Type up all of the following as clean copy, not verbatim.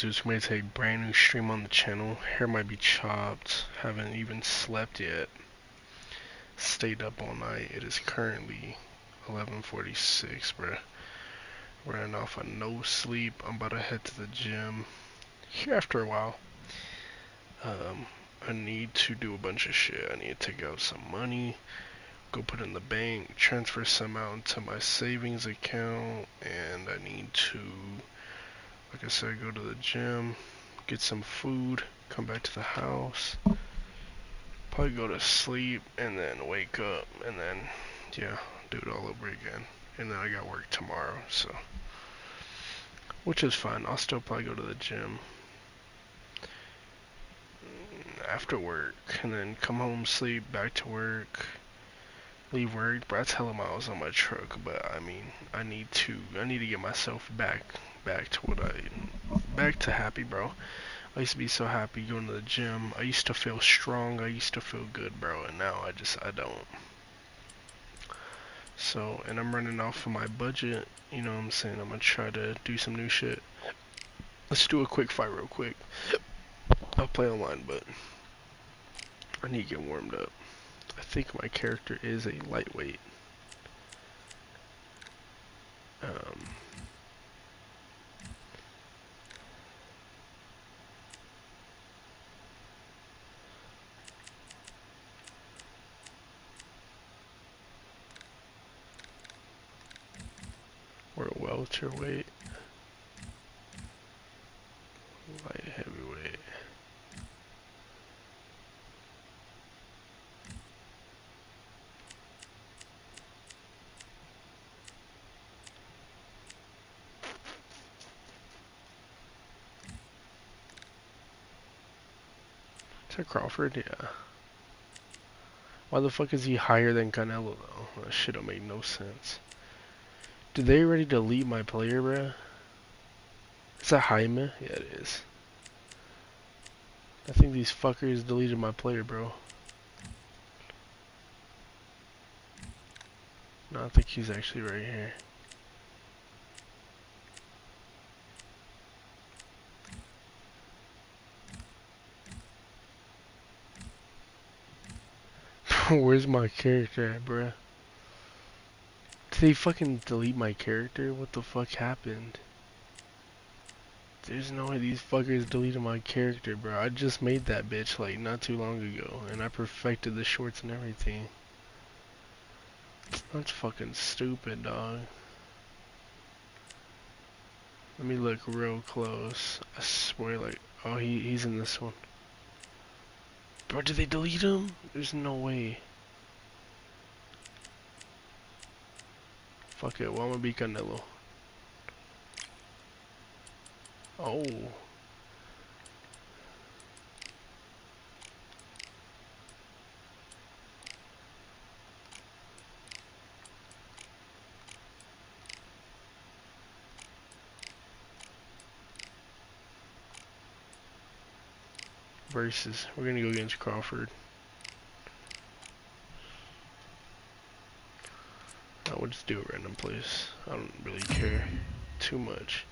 guys, there's going to be a brand new stream on the channel. Hair might be chopped. Haven't even slept yet. Stayed up all night. It is currently 11:46, bruh. Running off of no sleep. I'm about to head to the gym here after a while. I need to do a bunch of shit. I need to take out some money, go put it in the bank, transfer some out into my savings account, and I need to, like I said, go to the gym, get some food, come back to the house, probably go to sleep, and then wake up, and then, yeah, do it all over again. And then I got work tomorrow, so, which is fine. I'll still probably go to the gym after work, and then come home, sleep, back to work, leave work. Bro, that's hella miles on my truck, but I mean, I need to get myself back to happy, bro. I used to be so happy going to the gym. I used to feel strong. I used to feel good, bro, and now I don't. So, and I'm running off of my budget, you know what I'm saying? I'm gonna try to do some new shit. Let's do a quick fight real quick. I'll play online, but I need to get warmed up. I think my character is a lightweight. Or a welterweight. Light heavyweight. Is that Crawford? Yeah. Why the fuck is he higher than Canelo though? That shit don't make no sense. Did they already delete my player, bruh? Is that Jaime? Yeah, it is. I think these fuckers deleted my player, bro. No, I think he's actually right here. Where's my character at, bruh? Did they fucking delete my character? What the fuck happened? There's no way these fuckers deleted my character, bro. I just made that bitch like not too long ago, and I perfected the shorts and everything. That's fucking stupid, dog. Let me look real close. I swear, like, oh, he's in this one. Bro, did they delete him? There's no way. Fuck it, well, I'm gonna be Canelo. Oh. Versus, we're gonna go against Crawford. We'll just do a random place. I don't really care too much.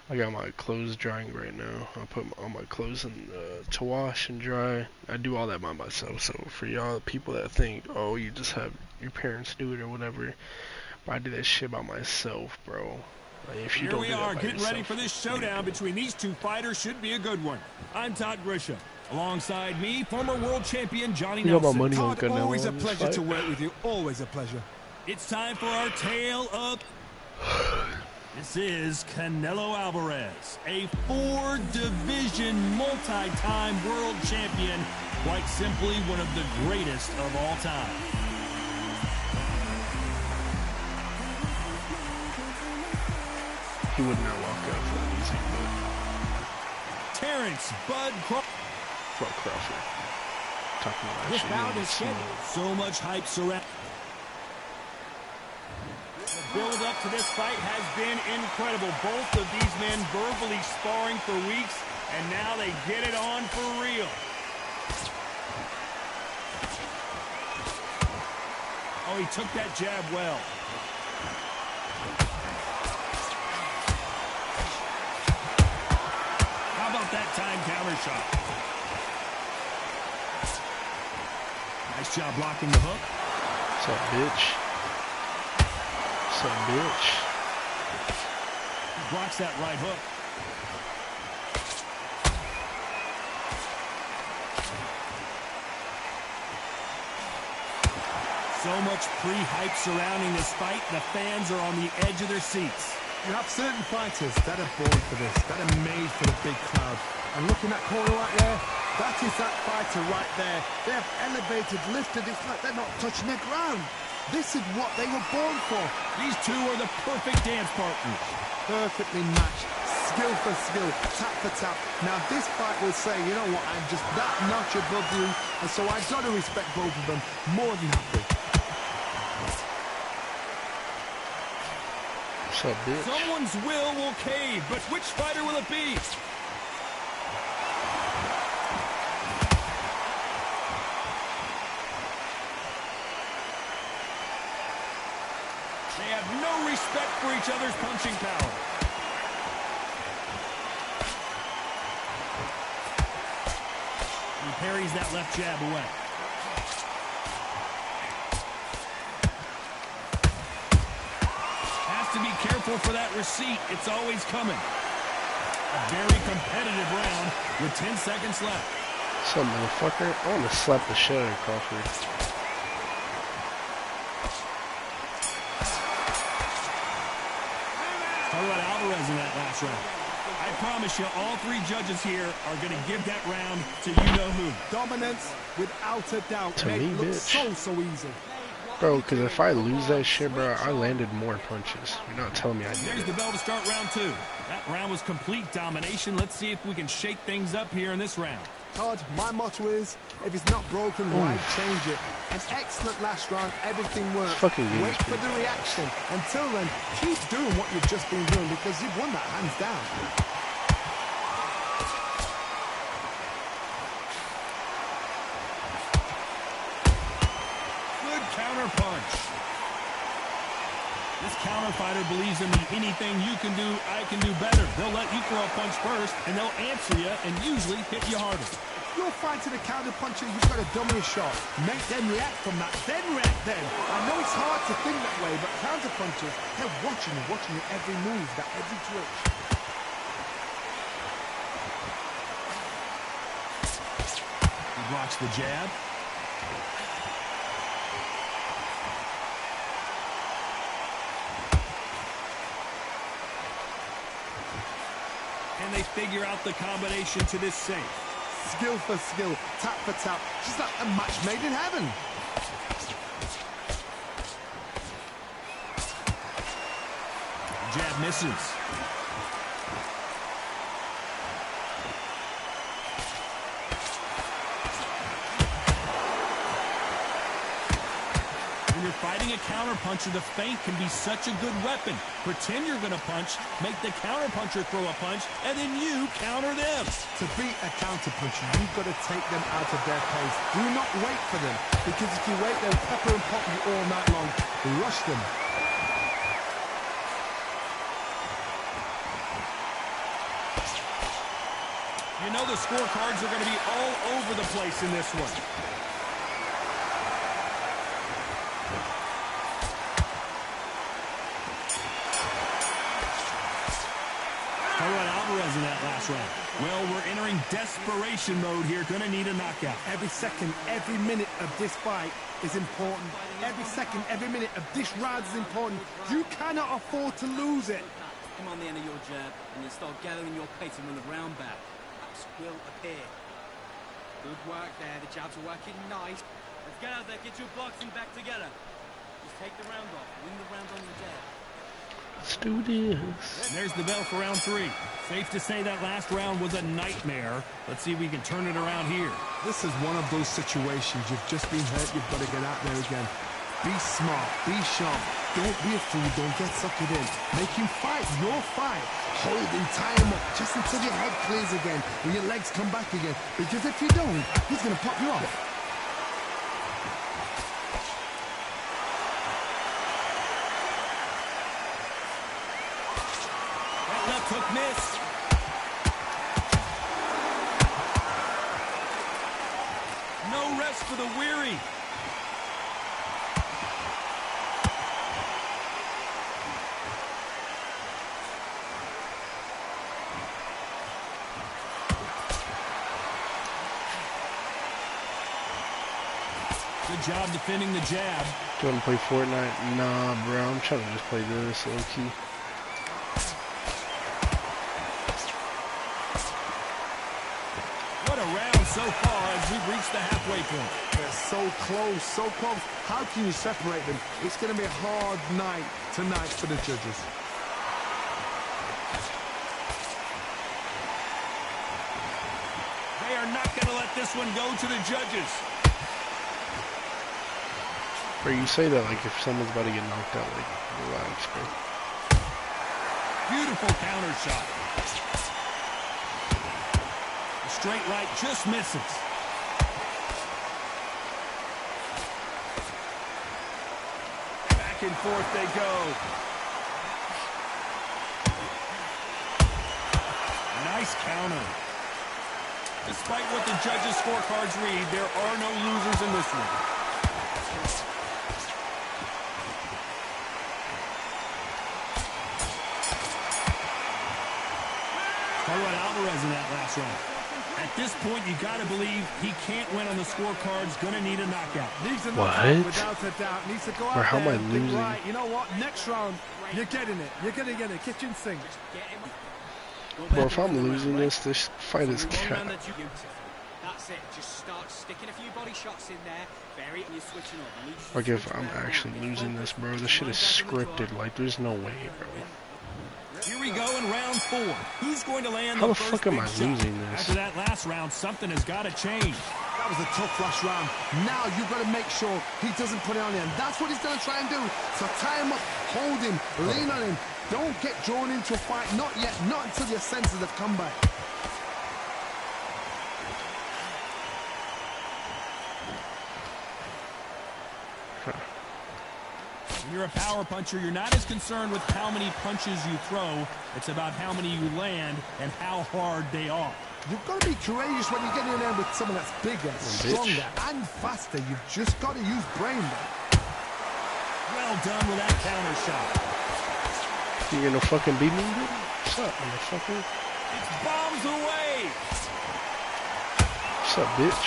I got my clothes drying right now. I'll put all my clothes in to wash and dry. I do all that by myself. So for y'all people that think, oh, you just have your parents do it or whatever, but I do that shit by myself, bro. Like, if you Here don't we do are, that by getting yourself, ready for this showdown between these two fighters. Should be a good one. I'm Todd Grisham. Alongside me, former world champion Johnny you got my Nelson. money on Todd, Canelo always a in this pleasure fight. to work with you. Always a pleasure. It's time for our tale of... This is Canelo Alvarez, a four-division, multi-time world champion. Quite simply, one of the greatest of all time. He would not walk out for that easy, but Terrence Bud Crawford. fuck Crawford. Talking about This shit, bout is scheduled. So much hype surrounding. The build up to this fight has been incredible. Both of these men verbally sparring for weeks, and now they get it on for real. Oh, he took that jab well. about that time counter shot. Nice job blocking the hook. What's up, bitch? What's up, bitch? He blocks that right hook. So much pre-hype surrounding this fight, the fans are on the edge of their seats. You have certain fighters that are born for this, that are made for the big crowd. And looking at corner right there, that is that fighter right there. They have elevated, lifted, it's like they're not touching the ground. This is what they were born for. These two are the perfect dance partners. Perfectly matched, skill for skill, tap for tap. Now this fight will say, you know what, I'm just that notch above you, and so I've got to respect both of them more than happy. What's up, bitch? Someone's will cave, but which fighter will it be? They have no respect for each other's punching power. He parries that left jab away. Has to be careful for that receipt. It's always coming. A very competitive round with 10 seconds left. What's up, motherfucker? I want to slap the shit out of Crawford. Talk about Alvarez in that last round. I promise you, all three judges here are going to give that round to you-know-who. Dominance, without a doubt, To make me, it look bitch. so easy. Bro, because if I lose that shit, bro, I landed more punches. You're not telling me I did There's it. the bell to start round two. That round was complete domination. Let's see if we can shake things up here in this round. Todd, my motto is, if it's not broken, why change it? An excellent last round, everything worked. Fucking game's Wait for the reaction. Until then, keep doing what you've just been doing because you've won that hands down. Good counter punch. This counter fighter believes in the anything you can do, I can do better. They'll let you throw a punch first, and they'll answer you and usually hit you harder. If you're fighting a counter puncher, you've got to dummy a shot. Make them react from that, then react then. I know it's hard to think that way, but counter punchers, they're watching you every move, that every twitch. He blocks the jab. And they figure out the combination to this safe. Skill for skill, tap for tap, just like a match made in heaven. Jab misses. When you're fighting a counterpuncher, the feint can be such a good weapon. Pretend you're going to punch, make the counterpuncher throw a punch, and then you counter them. To beat a counterpuncher, you've got to take them out of their pace. Do not wait for them, because if you wait, they'll pepper and pop you all night long. Rush them. You know the scorecards are going to be all over the place in this one. How about Alvarez in that last round? Well, we're entering desperation mode here. Going to need a knockout. Every second, every minute of this fight is important. Every second, every minute of this round is important. You cannot afford to lose it. Come on the end of your jab and then start gathering your pace and win the round back. Ups will appear. Good work there. The jabs are working nice. Let's get out there, get your blocks and back together. Just take the round off. Win the round on the jab. Let's do this. And there's the bell for round three. Safe to say that last round was a nightmare. Let's see if we can turn it around here. This is one of those situations. You've just been hurt. You've got to get out there again. Be smart. Be sharp. Don't be a fool. Don't get suckered in. Make him fight your fight. Hold him, tie him up, just until your head clears again and your legs come back again. Because if you don't, he's going to pop you off. That left hook missed. for the weary. Good job defending the jab. Do you want to play Fortnite? Nah, bro. I'm trying to just play this low key. What a round so far as we've reached the halfway point. They're so close, so close. How can you separate them? It's going to be a hard night tonight for the judges. They are not going to let this one go to the judges. Bro, you say that like if someone's about to get knocked out, like, relax, bro. Beautiful counter shot. The straight right just misses. Back and forth they go. Nice counter. Despite what the judges' scorecards read, there are no losers in this one. Alvarez in that last round. At this point, you got to believe he can't win on the scorecards. Gonna need a knockout. What? Without a doubt. Needs to go out Or how am there I and think, losing? right, you know what? Next round, you're getting it. You're gonna get it. Kitchen sink. Bro, if I'm losing this fight is cat. That's it. Just start sticking a few body shots in there. Bury it and you're switching up. Like if I'm actually losing this, bro, this shit is scripted. Like there's no way, bro. Here we go in round 4. Who's going to land How the the first fuck am big I shot? losing this? After that last round, something has got to change. That was a tough last round. Now you've got to make sure he doesn't put it on you. And that's what he's going to try and do. So tie him up, hold him, lean on him. Don't get drawn into a fight. Not yet. Not until your senses have come back. When you're a power puncher, you're not as concerned with how many punches you throw. It's about how many you land and how hard they are. You've got to be courageous when you get in there with someone that's bigger, stronger, and faster. You've just got to use brain there. Well done with that counter shot. You gonna fucking beat me, dude? What's up, motherfucker? It's bombs away. What's up, bitch?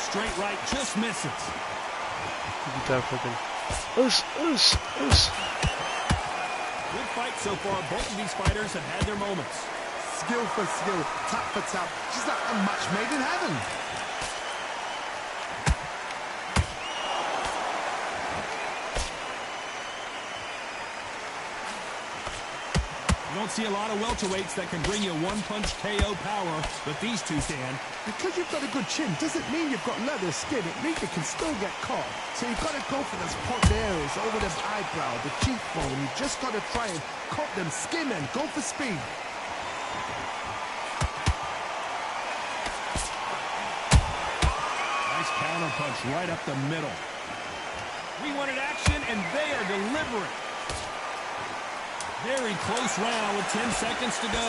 Straight right just misses. Get that fucking... Us. Good fight so far. Both of these fighters have had their moments. Skill for skill, tap for tap. Just like a match made in heaven. You don't see a lot of welterweights that can bring you one-punch KO power, but these two can. Because you've got a good chin doesn't mean you've got leather skin. It means you can still get caught. So you've got to go for those popped areas over the eyebrow, the cheekbone. You've just got to try and cut them, skim them, go for speed. Nice counter punch right up the middle. We wanted action, and they are delivering. Very close round with 10 seconds to go.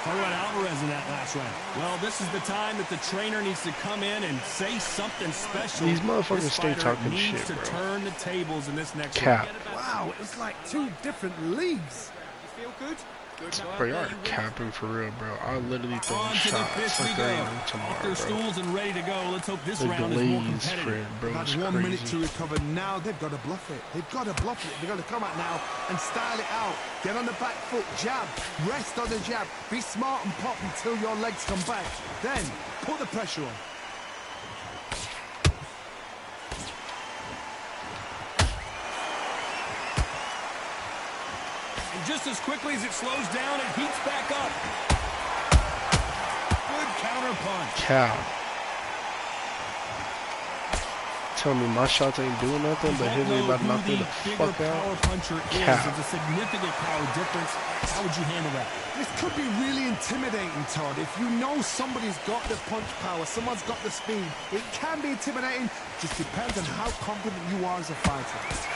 Talk about Alvarez in that last round. Well, this is the time that the trainer needs to come in and say something special. These motherfuckers This stay fighter talking needs shit, to bro. turn the tables in this next Cap. round. Wow, it's like two different leagues. You feel good? Good Bro, you are capping for real, bro. I literally throw On to the shots fifth we like go. there ain't no Off tomorrow, their bro. stools and ready to go. Let's hope this The round is more delays for competitive. it, bro, They've is had 1 minute to crazy. recover. Now they've got to bluff it. They've got to bluff it. They've got to come out now and style it out. Get on the back foot, jab, rest on the jab. Be smart and pop until your legs come back. Then put the pressure on. And just as quickly as it slows down, it heats back up. Good counter punch. Cap. Tell me my shots ain't doing nothing, but his is about to knock me the fuck out. Power puncher is. There's a significant power difference. How would you handle that? This could be really intimidating, Todd. If you know somebody's got the punch power, someone's got the speed, it can be intimidating. Just depends on how confident you are as a fighter.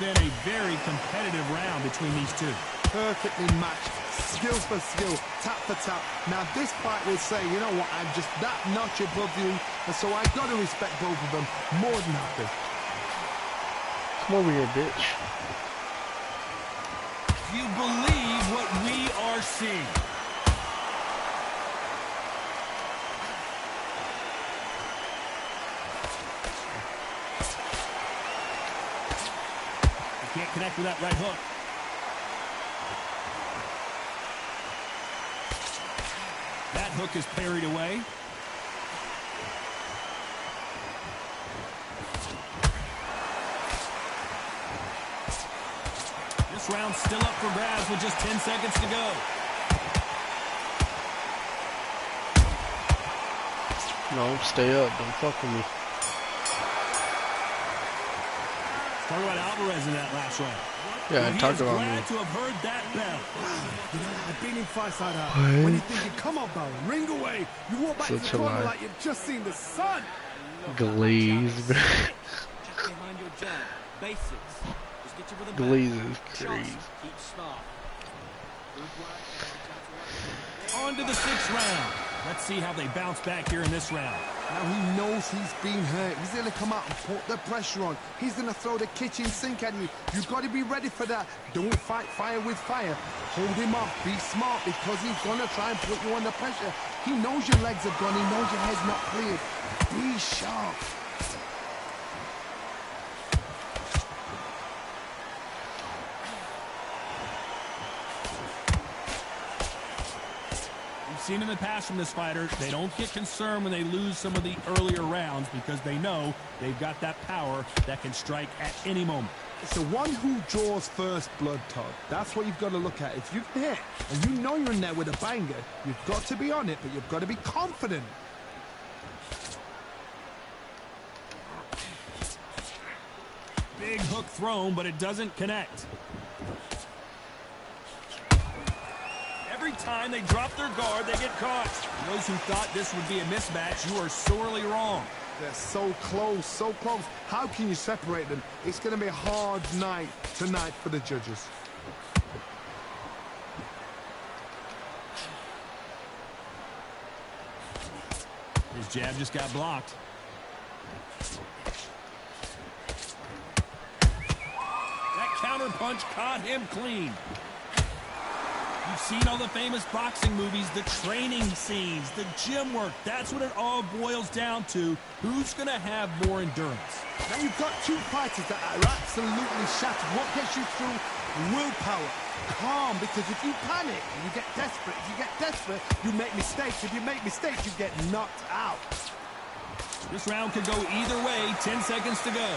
Been a very competitive round between these two. Perfectly matched, skill for skill, tap for tap. Now this fight will say, you know what, I'm just that notch above you, and so I gotta respect both of them more than happy. Come over here, bitch. You believe what we are seeing. Can't connect with that right hook. That hook is parried away. This round's still up for grabs with just 10 seconds to go. No, stay up. Don't fuck with me. Talk about Alvarez in that last round. Yeah, I talked about me. Glad to have heard that bell. You know, I've been in fights like that. When you're thinking, come on, Baron, ring away. You walk back to the corner like you've just seen the sun. Glaze. Just behind your jab. Basics. Just get you with a Glaze is crazy. Keep smart. Good work. On to the 6th round. Let's see how they bounce back here in this round. Now he knows he's been hurt. He's going to come out and put the pressure on. He's going to throw the kitchen sink at you. You've got to be ready for that. Don't fight fire with fire. Hold him up. Be smart because he's going to try and put you under pressure. He knows your legs are gone. He knows your head's not cleared. Be sharp. Seen in the past from this fighter, they don't get concerned when they lose some of the earlier rounds because they know they've got that power that can strike at any moment. It's the one who draws first blood, Todd. That's what you've got to look at. If you've hit and you know you're in there with a banger, you've got to be on it, but you've got to be confident. Big hook thrown, but it doesn't connect. Every time they drop their guard, they get caught. Those who thought this would be a mismatch, you are sorely wrong. They're so close, so close. How can you separate them? It's going to be a hard night tonight for the judges. His jab just got blocked. That counter punch caught him clean. You've seen all the famous boxing movies, the training scenes, the gym work. That's what it all boils down to. Who's going to have more endurance? Now you've got two fighters that are absolutely shattered. What gets you through? Willpower. Calm, because if you panic, you get desperate. If you get desperate, you make mistakes. If you make mistakes, you get knocked out. This round could go either way. 10 seconds to go.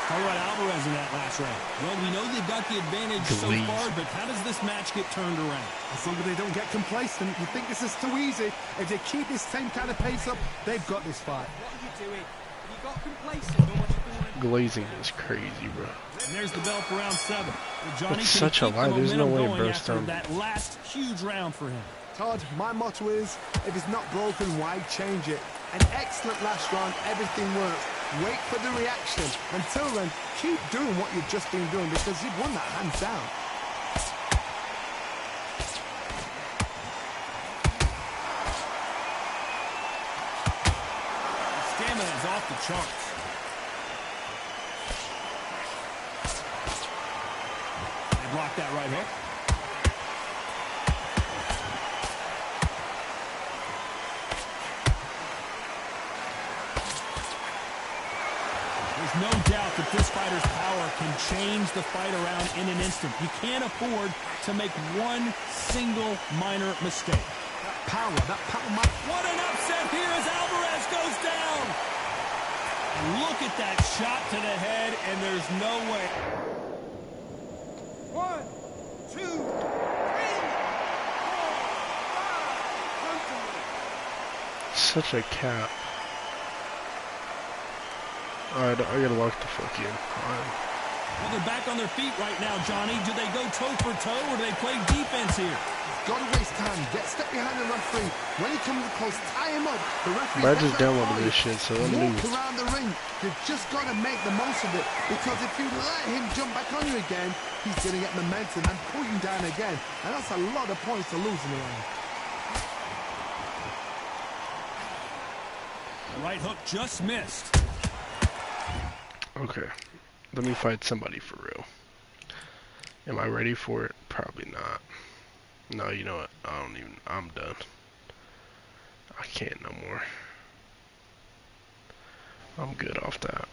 How about Alvarez in that last round? Well, we know they've got the advantage so far, but how does this match get turned around? As long as they don't get complacent, you think this is too easy. If they keep this same kind of pace up, they've got this fight. What are you doing? You got complacent. Glazing is crazy, bro. And there's the bell for round 7. Johnny, it's such a lie. There's no way it burst down. That last huge round for him. Todd, my motto is, if it's not broken, why change it? An excellent last round, everything works. Wait for the reaction. Until then, keep doing what you've just been doing because you've won that hands down. The stamina is off the charts. They blocked that right hook. There's no doubt that this fighter's power can change the fight around in an instant. You can't afford to make one single minor mistake. power. That power might... What an upset here as Alvarez goes down. And look at that shot to the head, and there's no way. 1, 2, 3, 4, 5. Such a cat. Alright, I gotta lock the fuck in. Well, they're back on their feet right now, Johnny. Do they go toe for toe, or do they play defense here? Gotta waste time. Get step behind the referee. When he comes close, tie him up. The referee... I just downloaded this shit, so I'm new. Walk around the ring. You've just got to make the most of it. Because if you let him jump back on you again, he's going to get momentum and pull you down again. And that's a lot of points to lose in the ring. Right hook just missed. Okay. Let me fight somebody for real. Am I ready for it? Probably not. No, you know what? I'm done. I can't no more. I'm good off that.